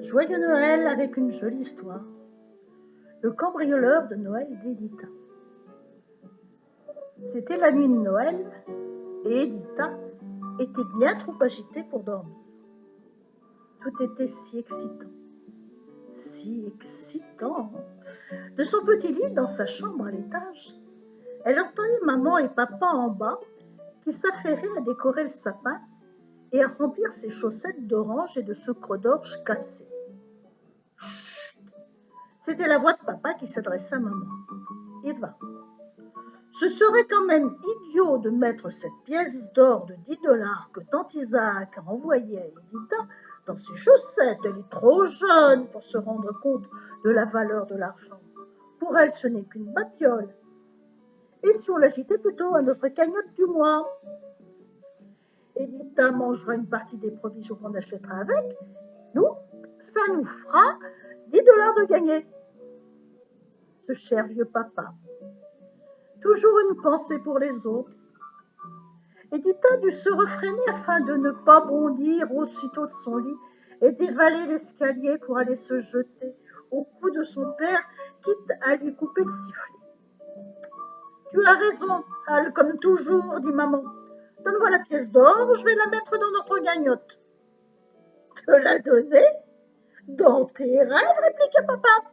Joyeux Noël avec une jolie histoire. Le cambrioleur de Noël d'Edita. C'était la nuit de Noël et Edita était bien trop agitée pour dormir. Tout était si excitant, si excitant. De son petit lit dans sa chambre à l'étage, elle entendait maman et papa en bas qui s'affairaient à décorer le sapin et à remplir ses chaussettes d'orange et de sucre d'orge cassé. Chut! C'était la voix de papa qui s'adressait à maman. Eva, ce serait quand même idiot de mettre cette pièce d'or de 10 $ que tant Isaac a envoyée à Edita dans ses chaussettes. Elle est trop jeune pour se rendre compte de la valeur de l'argent. Pour elle, ce n'est qu'une babiole. Et si on l'agitait plutôt à notre cagnotte du mois? Edita mangera une partie des provisions qu'on achètera avec. Nous, ça nous fera 10 $ de gagné. Ce cher vieux papa. Toujours une pensée pour les autres. Edita dut se refréner afin de ne pas bondir aussitôt de son lit et dévaler l'escalier pour aller se jeter au cou de son père, quitte à lui couper le sifflet. Tu as raison, Al, comme toujours, dit maman. Donne-moi la pièce d'or, je vais la mettre dans notre gagnotte. Te la donner? Dans tes rêves, répliqua papa.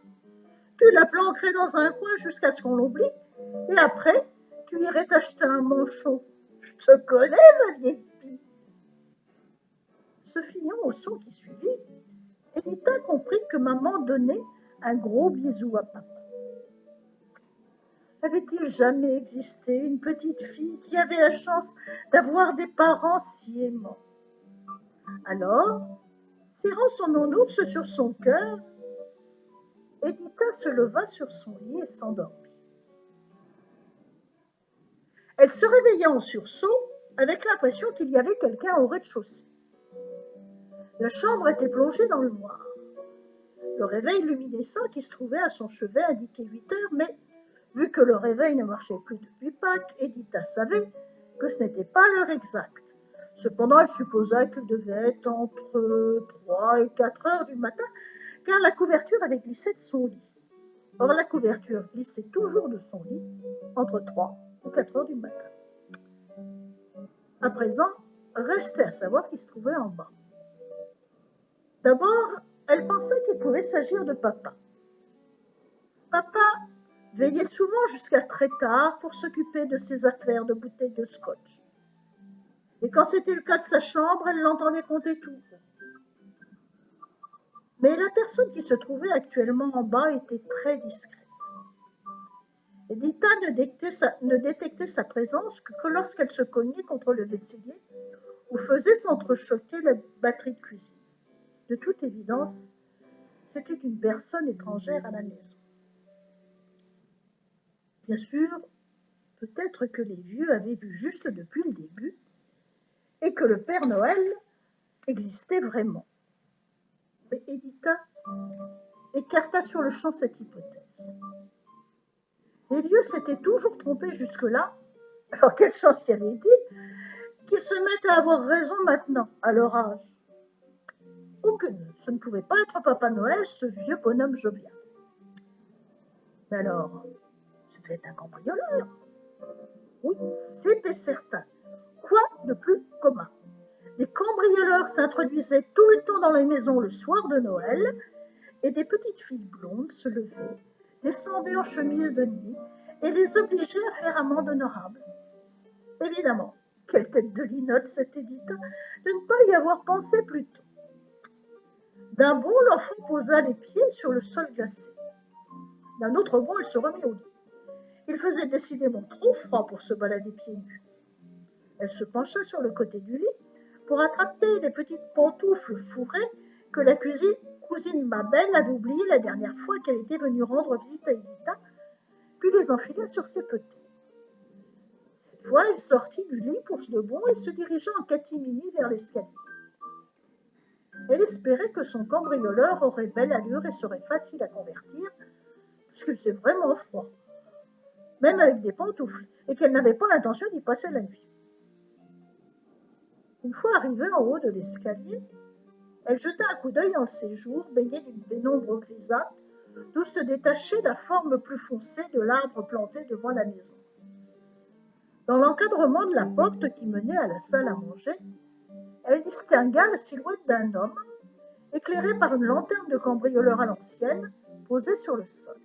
Tu la planquerais dans un coin jusqu'à ce qu'on l'oublie, et après, tu irais t'acheter un manchot. Je te connais, ma vieille fille. Se fiant au son qui suivit, Edita comprit que maman donnait un gros bisou à papa. Avait-il jamais existé une petite fille qui avait la chance d'avoir des parents si aimants? Alors, serrant son nounours sur son cœur, Edita se leva sur son lit et s'endormit. Elle se réveilla en sursaut avec l'impression qu'il y avait quelqu'un au rez-de-chaussée. La chambre était plongée dans le noir. Le réveil luminescent qui se trouvait à son chevet indiquait 8 heures, mais vu que le réveil ne marchait plus depuis Pâques, Edita savait que ce n'était pas l'heure exacte. Cependant, elle supposa qu'il devait être entre 3 et 4 heures du matin, car la couverture avait glissé de son lit. Or, la couverture glissait toujours de son lit entre 3 et 4 heures du matin. À présent, restait à savoir qui se trouvait en bas. D'abord, elle pensait qu'il pouvait s'agir de papa. Papa veillait souvent jusqu'à très tard pour s'occuper de ses affaires de bouteilles de scotch. Et quand c'était le cas de sa chambre, elle l'entendait compter tout. Mais la personne qui se trouvait actuellement en bas était très discrète. Edita ne détectait sa présence que lorsqu'elle se cognait contre le vaisselier ou faisait s'entrechoquer la batterie de cuisine. De toute évidence, c'était une personne étrangère à la maison. Bien sûr, peut-être que les vieux avaient vu juste depuis le début et que le Père Noël existait vraiment. Mais Edita écarta sur le champ cette hypothèse. Les vieux s'étaient toujours trompés jusque-là, alors quelle chance y avait-il qu'ils se mettent à avoir raison maintenant, à leur âge. Aucune, ce ne pouvait pas être Papa Noël, ce vieux bonhomme jovial. Mais alors, ce devait être un cambrioleur. Oui, c'était certain. Quoi de plus commun? Les cambrioleurs s'introduisaient tout le temps dans les maisons le soir de Noël, et des petites filles blondes se levaient, descendaient en chemise de nuit, et les obligeaient à faire amende honorable. Évidemment, quelle tête de linotte cette Edita de ne pas y avoir pensé plus tôt. D'un bond, l'enfant posa les pieds sur le sol glacé. D'un autre bond, elle se remit au lit. Il faisait décidément trop froid pour se balader pieds nus. Elle se pencha sur le côté du lit pour attraper les petites pantoufles fourrées que la cousine Mabel avait oubliées la dernière fois qu'elle était venue rendre visite à Edita, puis les enfila sur ses petits. Cette fois, elle sortit du lit pour de bon et se dirigea en catimini vers l'escalier. Elle espérait que son cambrioleur aurait belle allure et serait facile à convertir, puisqu'il faisait vraiment froid, même avec des pantoufles, et qu'elle n'avait pas l'intention d'y passer la nuit. Une fois arrivée en haut de l'escalier, Elle jeta un coup d'œil dans le séjour, baigné d'une pénombre grisâtre, d'où se détachait la forme plus foncée de l'arbre planté devant la maison. Dans l'encadrement de la porte qui menait à la salle à manger, elle distingua la silhouette d'un homme, éclairé par une lanterne de cambrioleur à l'ancienne, posée sur le sol.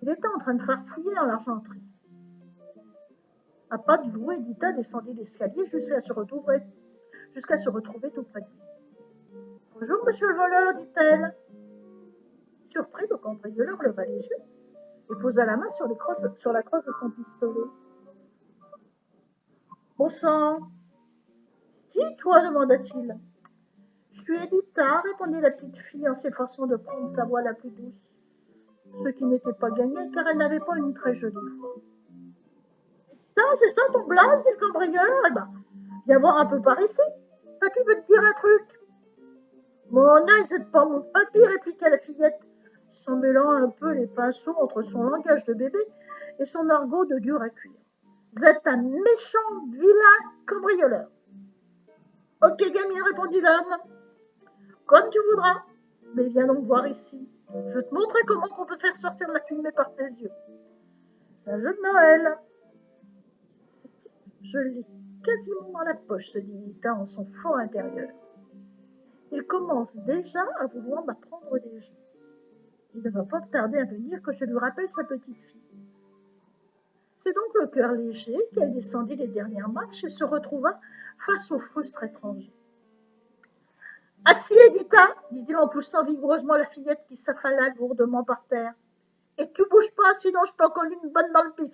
Il était en train de farfouiller dans l'argenterie. À pas de loup, Edita descendit l'escalier jusqu'à se retrouver tout près de lui. « Bonjour, monsieur le voleur, dit-elle. » Surpris, le cambrioleur leva les yeux et posa la main sur la crosse de son pistolet. « Bon sang ! Qui, toi ?» demanda-t-il. « Je suis Edita, » répondit la petite fille en s'efforçant de prendre sa voix la plus douce, ce qui n'était pas gagné car elle n'avait pas une très jolie voix. « C'est ça ton blaze ?» dit le cambrioleur. « Eh ben, viens voir un peu par ici. Papy veut te dire un truc. »« Mon œil, c'est pas mon papy » répliqua la fillette, s'en mêlant un peu les pinceaux entre son langage de bébé et son argot de dur à cuire. « Vous êtes un méchant, vilain cambrioleur. »« Ok, gamine, répondit l'homme. Comme tu voudras. Mais viens donc voir ici. Je te montrerai comment on peut faire sortir la fumée par ses yeux. C'est un jeu de Noël. » Je l'ai quasiment dans la poche, se dit Edita en son fort intérieur. Il commence déjà à vouloir m'apprendre des jeux. Il ne va pas tarder à venir que je lui rappelle sa petite fille. C'est donc le cœur léger qu'elle descendit les dernières marches et se retrouva face au frustre étranger. « Assis, Edita » dit-il en poussant vigoureusement la fillette qui s'affala lourdement par terre. « Et tu bouges pas, sinon je t'en colle une bonne dans le pif. »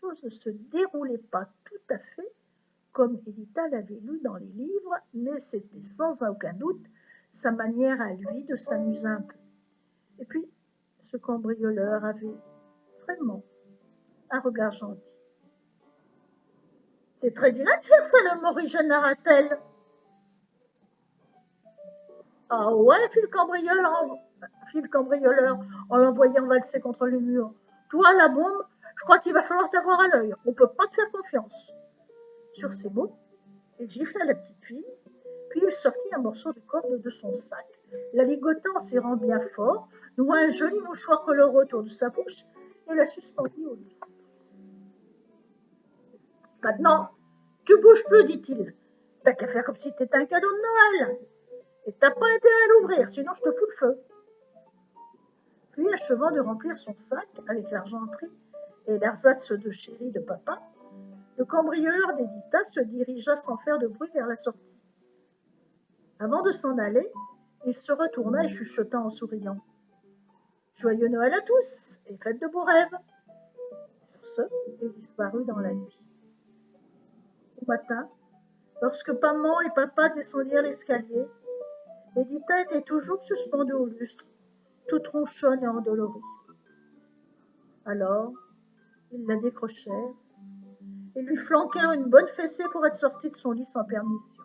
Les choses ne se déroulaient pas tout à fait comme Edita l'avait lu dans les livres, mais c'était sans aucun doute sa manière à lui de s'amuser un peu. Et puis, ce cambrioleur avait vraiment un regard gentil. « C'est très vilain de faire ça, le Maurice narra-t-elle. »« Ah ouais, fit le cambrioleur en l'envoyant valser contre le mur. « Toi, la bombe, je crois qu'il va falloir t'avoir à l'œil. On ne peut pas te faire confiance. » Sur ces mots, il gifla la petite fille, puis il sortit un morceau de corde de son sac, la ligota en serrant bien fort, noua un joli mouchoir coloré autour de sa bouche et la suspendit au lustre. « Maintenant, tu bouges plus, dit-il. T'as qu'à faire comme si t'étais un cadeau de Noël. Et t'as pas intérêt à l'ouvrir, sinon je te fous le feu. » Puis, achevant de remplir son sac avec l'argenterie et l'ersatz de chéri de papa, le cambrioleur d'Edita se dirigea sans faire de bruit vers la sortie. Avant de s'en aller, il se retourna et chuchota en souriant. « Joyeux Noël à tous et faites de beaux rêves !» Sur ce, il disparut dans la nuit. Au matin, lorsque maman et papa descendirent l'escalier, Edita était toujours suspendue au lustre, toute ronchonne et endolorie. Alors, ils la décrochèrent et lui flanquèrent une bonne fessée pour être sortie de son lit sans permission.